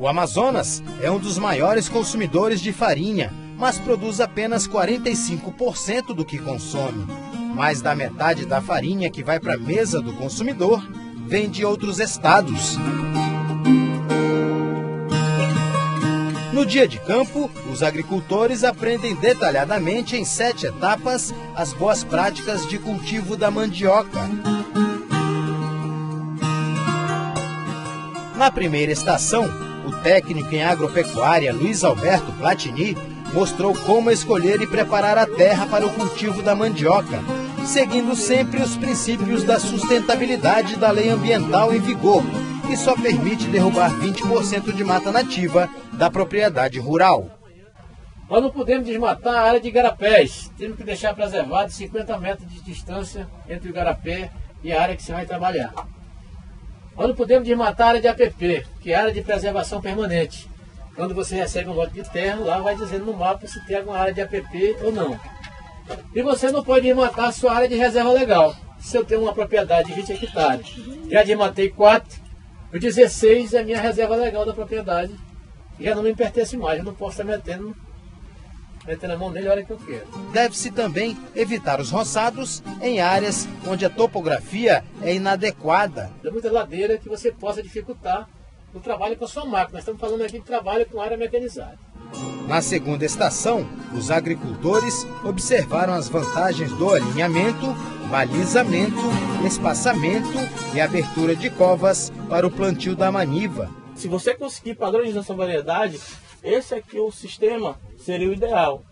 O Amazonas é um dos maiores consumidores de farinha, mas produz apenas 45% do que consome. Mais da metade da farinha que vai para a mesa do consumidor vem de outros estados. No dia de campo, os agricultores aprendem detalhadamente em 7 etapas as boas práticas de cultivo da mandioca. Na primeira estação, o técnico em agropecuária Luiz Alberto Platini mostrou como escolher e preparar a terra para o cultivo da mandioca, seguindo sempre os princípios da sustentabilidade da lei ambiental em vigor, que só permite derrubar 20% de mata nativa da propriedade rural. Nós não podemos desmatar a área de igarapés, temos que deixar preservado 50 metros de distância entre o igarapé e a área que você vai trabalhar. Nós não podemos desmatar a área de APP, que é a área de preservação permanente. Quando você recebe um lote de terra, lá vai dizendo no mapa se tem alguma área de APP ou não. E você não pode desmatar a sua área de reserva legal. Se eu tenho uma propriedade de 20 hectares, já desmatei 4, o 16 é a minha reserva legal da propriedade. E já não me pertence mais, eu não posso estar metendo a mão nele a hora que eu quero. Deve-se também evitar os roçados em áreas onde a topografia é inadequada. Tem muita ladeira que você possa dificultar o trabalho com a sua máquina. Nós estamos falando aqui de trabalho com área mecanizada. Na segunda estação, os agricultores observaram as vantagens do alinhamento, balizamento, espaçamento e abertura de covas para o plantio da maniva. Se você conseguir padronizar essa variedade, esse aqui o sistema seria o ideal.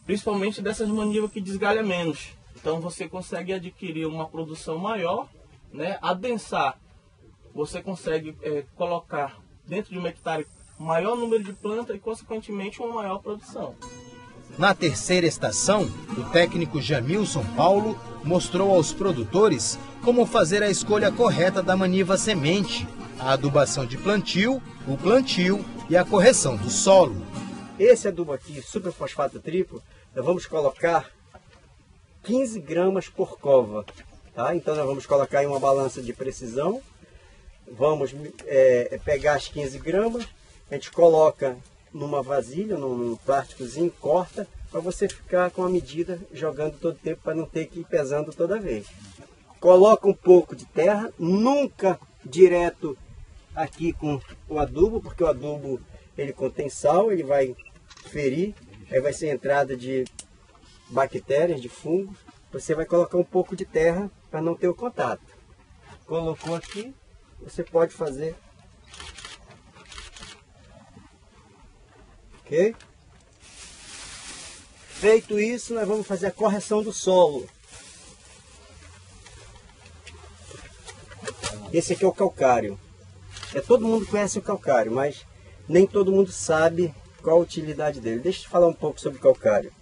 Principalmente dessas manivas que desgalha menos. Então você consegue adquirir uma produção maior, né? Adensar. Você consegue colocar dentro de um hectare maior número de plantas e, consequentemente, uma maior produção. Na terceira estação, o técnico Jamilson Paulo mostrou aos produtores como fazer a escolha correta da maniva semente, a adubação de plantio, o plantio e a correção do solo. Esse adubo aqui, superfosfato triplo, nós vamos colocar 15 gramas por cova. Tá? Então nós vamos colocar em uma balança de precisão. Vamos pegar as 15 gramas, a gente coloca numa vasilha, num plásticozinho, corta, para você ficar com a medida jogando todo o tempo, para não ter que ir pesando toda vez. Coloca um pouco de terra, nunca direto aqui com o adubo, porque o adubo ele contém sal, ele vai ferir, aí vai ser entrada de bactérias, de fungos. Você vai colocar um pouco de terra para não ter o contato. Colocou aqui, você pode fazer. Ok? Feito isso, nós vamos fazer a correção do solo. Esse aqui é o calcário. Todo mundo conhece o calcário, mas nem todo mundo sabe qual a utilidade dele. Deixa eu te falar um pouco sobre o calcário.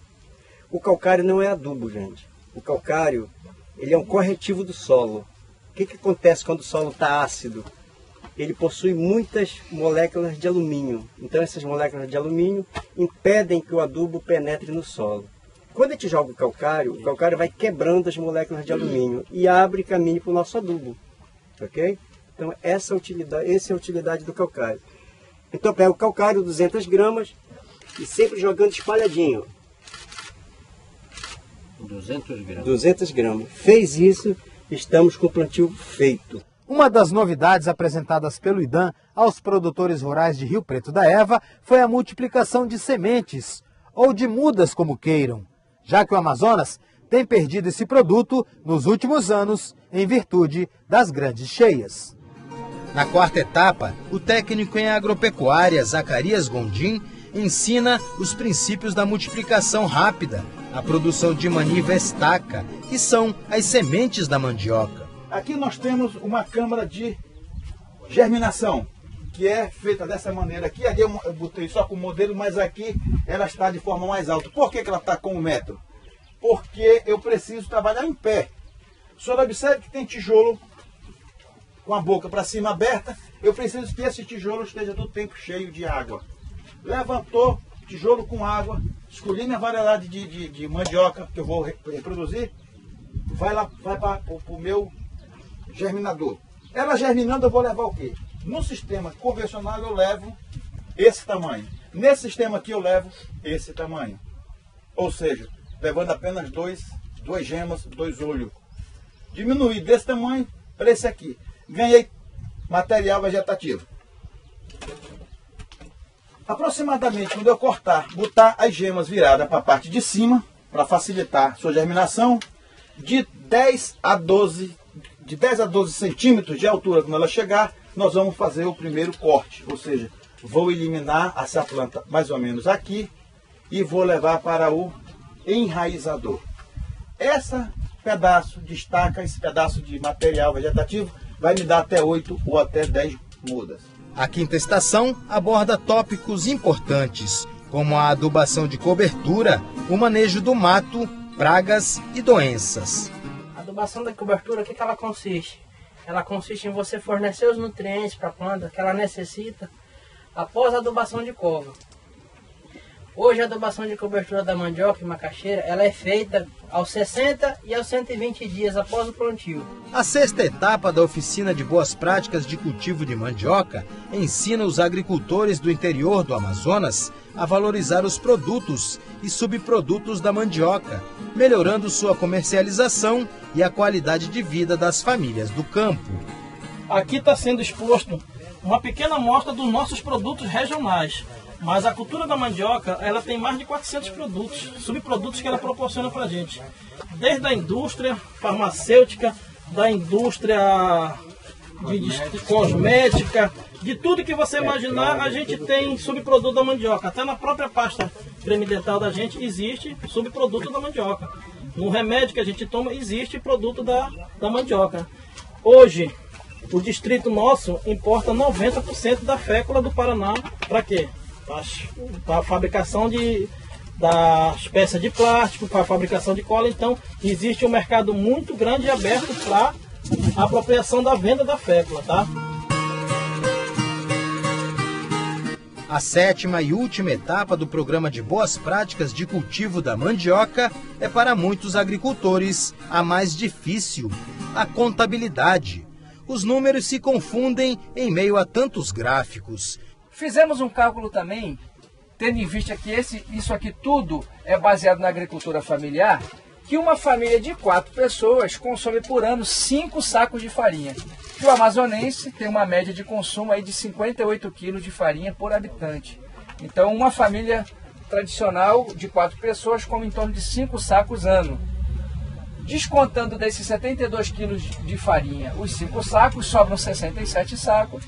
O calcário não é adubo, gente. O calcário, ele é um corretivo do solo. O que acontece quando o solo está ácido? Ele possui muitas moléculas de alumínio. Então essas moléculas de alumínio impedem que o adubo penetre no solo. Quando a gente joga o calcário vai quebrando as moléculas de alumínio e abre caminho para o nosso adubo. Ok? Então essa é a utilidade do calcário. Então pega o calcário, 200 gramas, e sempre jogando espalhadinho. 200 gramas. 200 gramas. Fez isso, estamos com o plantio feito. Uma das novidades apresentadas pelo IDAM aos produtores rurais de Rio Preto da Eva foi a multiplicação de sementes, ou de mudas como queiram, já que o Amazonas tem perdido esse produto nos últimos anos em virtude das grandes cheias. Na quarta etapa, o técnico em agropecuária Zacarias Gondim ensina os princípios da multiplicação rápida, a produção de maniva estaca, que são as sementes da mandioca. Aqui nós temos uma câmara de germinação, que é feita dessa maneira aqui. Ali eu botei só com o modelo, mas aqui ela está de forma mais alta. Por que ela está com 1 metro? Porque eu preciso trabalhar em pé. O senhor observe que tem tijolo com a boca para cima aberta. Eu preciso que esse tijolo esteja do tempo cheio de água. Levantou, tijolo com água, escolhi minha variedade de mandioca que eu vou reproduzir, vai para o meu germinador. Ela germinando, eu vou levar o quê? No sistema convencional eu levo esse tamanho. Nesse sistema aqui eu levo esse tamanho. Ou seja, levando apenas duas gemas, 2 olhos. Diminuí desse tamanho para esse aqui. Ganhei material vegetativo. Aproximadamente, quando eu cortar, botar as gemas viradas para a parte de cima, para facilitar sua germinação, de 10 a 12 centímetros de altura, quando ela chegar, nós vamos fazer o primeiro corte. Ou seja, vou eliminar essa planta mais ou menos aqui e vou levar para o enraizador. Esse pedaço de material vegetativo vai me dar até 8 ou até 10 mudas. A quinta estação aborda tópicos importantes, como a adubação de cobertura, o manejo do mato, pragas e doenças. A adubação da cobertura, o que ela consiste? Ela consiste em você fornecer os nutrientes para a planta que ela necessita após a adubação de cova. Hoje a adubação de cobertura da mandioca e macaxeira, ela é feita aos 60 e aos 120 dias após o plantio. A sexta etapa da oficina de boas práticas de cultivo de mandioca ensina os agricultores do interior do Amazonas a valorizar os produtos e subprodutos da mandioca, melhorando sua comercialização e a qualidade de vida das famílias do campo. Aqui está sendo exposto uma pequena amostra dos nossos produtos regionais. Mas a cultura da mandioca, ela tem mais de 400 produtos, subprodutos que ela proporciona para a gente. Desde a indústria farmacêutica, da indústria de cosmética, de tudo que você imaginar, a gente tem subproduto da mandioca. Até na própria pasta creme dental da gente existe subproduto da mandioca. No remédio que a gente toma, existe produto da mandioca. Hoje, o distrito nosso importa 90% da fécula do Paraná. Para quê? Para a fabricação das peças de plástico, para a fabricação de cola. Então, existe um mercado muito grande e aberto para a apropriação da venda da fécula, tá? A sétima e última etapa do programa de boas práticas de cultivo da mandioca é para muitos agricultores a mais difícil, a contabilidade. Os números se confundem em meio a tantos gráficos. Fizemos um cálculo também, tendo em vista que isso aqui tudo é baseado na agricultura familiar, que uma família de 4 pessoas consome por ano 5 sacos de farinha. E o amazonense tem uma média de consumo aí de 58 quilos de farinha por habitante. Então uma família tradicional de 4 pessoas come em torno de 5 sacos ano. Descontando desses 72 quilos de farinha, os 5 sacos, sobram 67 sacos.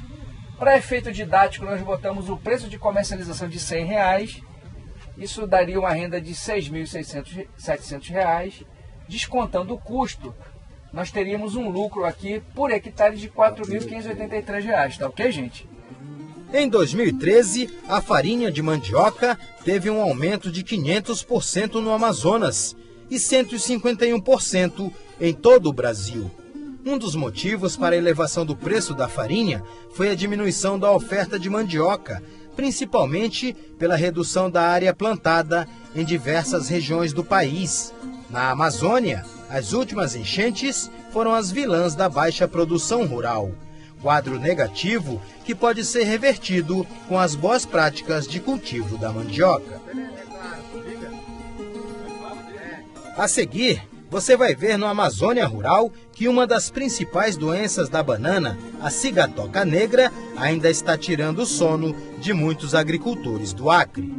Para efeito didático, nós botamos o preço de comercialização de R$100. Isso daria uma renda de R$ 6.700. Descontando o custo, nós teríamos um lucro aqui por hectare de R$ 4.583. Tá ok, gente? Em 2013, a farinha de mandioca teve um aumento de 500% no Amazonas e 151% em todo o Brasil. Um dos motivos para a elevação do preço da farinha foi a diminuição da oferta de mandioca, principalmente pela redução da área plantada em diversas regiões do país. Na Amazônia, as últimas enchentes foram as vilãs da baixa produção rural. Quadro negativo que pode ser revertido com as boas práticas de cultivo da mandioca. A seguir, você vai ver no Amazônia Rural que uma das principais doenças da banana, a cigatoca negra, ainda está tirando o sono de muitos agricultores do Acre.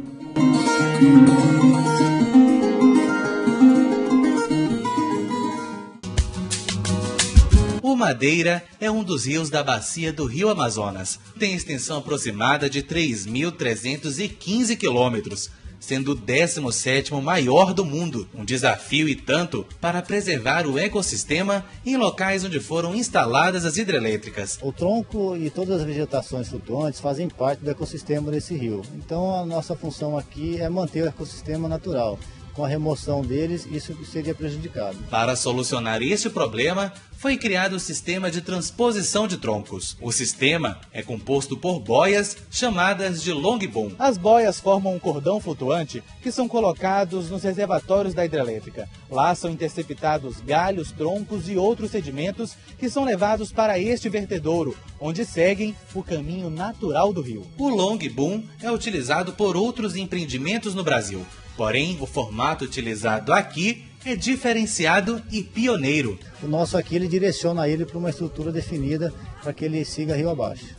O Madeira é um dos rios da bacia do Rio Amazonas. Tem extensão aproximada de 3.315 quilômetros, sendo o 17º maior do mundo. Um desafio e tanto para preservar o ecossistema em locais onde foram instaladas as hidrelétricas. O tronco e todas as vegetações flutuantes fazem parte do ecossistema desse rio. Então a nossa função aqui é manter o ecossistema natural. com a remoção deles, isso seria prejudicado. Para solucionar este problema, foi criado o sistema de transposição de troncos. O sistema é composto por boias chamadas de long boom. As boias formam um cordão flutuante que são colocados nos reservatórios da hidrelétrica. Lá são interceptados galhos, troncos e outros sedimentos que são levados para este vertedouro, onde seguem o caminho natural do rio. O long boom é utilizado por outros empreendimentos no Brasil. Porém, o formato utilizado aqui é diferenciado e pioneiro. O nosso aqui, ele direciona ele para uma estrutura definida para que ele siga rio abaixo.